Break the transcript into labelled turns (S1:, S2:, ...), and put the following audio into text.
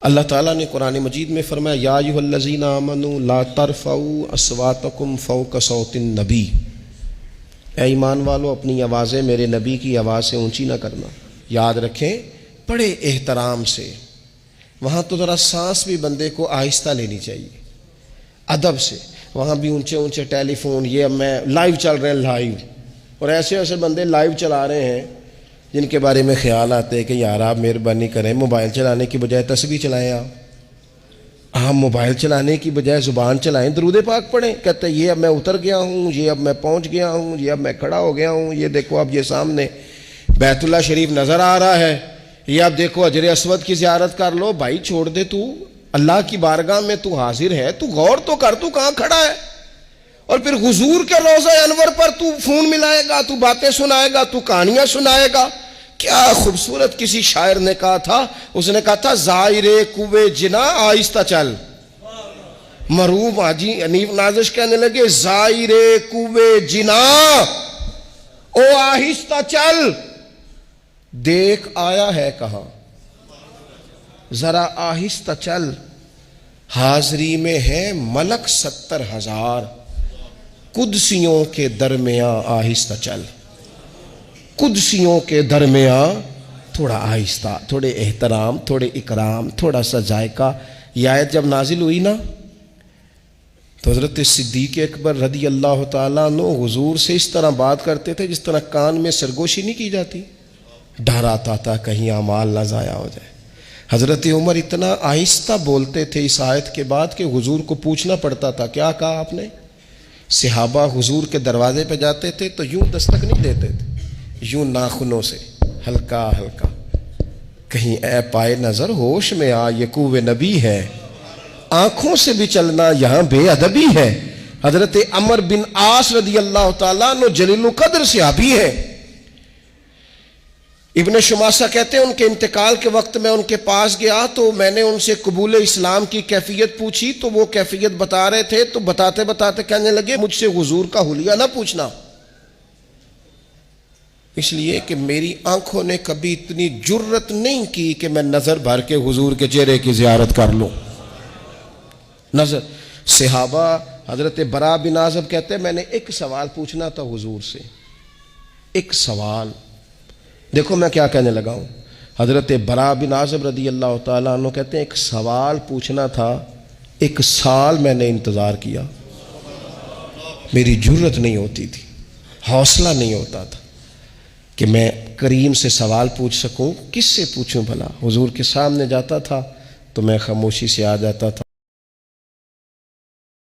S1: اللہ تعالیٰ نے قرآن مجید میں فرمایا یا ایھا الذین آمنوا لا ترفعوا اصواتکم فوق صوت النبی، اے ایمان والو اپنی آوازیں میرے نبی کی آواز سے اونچی نہ کرنا۔ یاد رکھیں بڑے احترام سے، وہاں تو ذرا سانس بھی بندے کو آہستہ لینی چاہیے، ادب سے۔ وہاں بھی اونچے اونچے ٹیلی فون، یہ اب میں لائیو چل رہے ہیں لائیو، اور ایسے ایسے بندے لائیو چلا رہے ہیں جن کے بارے میں خیال آتے ہیں کہ یار آپ مہربانی کریں موبائل چلانے کی بجائے تسبیح چلائیں، آپ موبائل چلانے کی بجائے زبان چلائیں، درود پاک پڑھیں۔ کہتے ہیں یہ اب میں اتر گیا ہوں، یہ اب میں پہنچ گیا ہوں، یہ اب میں کھڑا ہو گیا ہوں، یہ دیکھو اب یہ سامنے بیت اللہ شریف نظر آ رہا ہے، یہ اب دیکھو حجر اسود کی زیارت کر لو۔ بھائی چھوڑ دے، تو اللہ کی بارگاہ میں تو حاضر ہے، تو غور تو کر، تو کہاں کھڑا ہے؟ اور پھر حضور کے روضہ انور پر تو فون ملائے گا، تو باتیں سنائے گا، تو کہانیاں سنائے گا۔ کیا خوبصورت کسی شاعر نے کہا تھا، اس نے کہا تھا زائر کوے جنا آہستہ چل۔ مرحوم حاجی حنیف نازش کہنے لگے زائر کوے جنا او آہستہ چل، دیکھ آیا ہے کہاں، ذرا آہستہ چل، حاضری میں ہے ملک 70,000، قدسیوں کے درمیان آہستہ چل، قدسیوں کے درمیان تھوڑا آہستہ، تھوڑے احترام، تھوڑے اکرام، تھوڑا سا ذائقہ۔ یہ آیت جب نازل ہوئی نا تو حضرت صدیق اکبر رضی اللہ تعالیٰ عنہ حضور سے اس طرح بات کرتے تھے جس طرح کان میں سرگوشی نہیں کی جاتی، ڈر آتا تھا کہیں اعمال نہ ضائع ہو جائے۔ حضرت عمر اتنا آہستہ بولتے تھے اس آیت کے بعد کہ حضور کو پوچھنا پڑتا تھا کیا کہا آپ نے؟ صحابہ حضور کے دروازے پہ جاتے تھے تو یوں دستک نہیں دیتے تھے، یوں ناخنوں سے ہلکا ہلکا، کہیں اے پائے نظر ہوش میں آ، یہ کوہ نبی ہے، آنکھوں سے بھی چلنا یہاں بے ادبی ہے۔ حضرت عمر بن عاص رضی اللہ تعالیٰ عنہ جلیل القدر صحابی ہے۔ ابن شماسہ کہتے ہیں ان کے انتقال کے وقت میں ان کے پاس گیا تو میں نے ان سے قبول اسلام کی کیفیت پوچھی، تو وہ کیفیت بتا رہے تھے، تو بتاتے بتاتے کہنے لگے مجھ سے حضور کا حلیہ نہ پوچھنا، اس لیے کہ میری آنکھوں نے کبھی اتنی جرت نہیں کی کہ میں نظر بھر کے حضور کے چہرے کی زیارت کر لوں۔ نظر صحابہ، حضرت برا بن عازب کہتے ہیں میں نے ایک سوال پوچھنا تھا حضور سے، ایک سوال، دیکھو میں کیا کہنے لگا ہوں۔ حضرت برا بن عازب رضی اللہ تعالیٰ عنہ کہتے ہیں ایک سوال پوچھنا تھا، 1 سال میں نے انتظار کیا، میری جرت نہیں ہوتی تھی، حوصلہ نہیں ہوتا تھا کہ میں کریم سے سوال پوچھ سکوں۔ کس سے پوچھوں بھلا؟ حضور کے سامنے جاتا تھا تو میں خاموشی سے آ جاتا تھا۔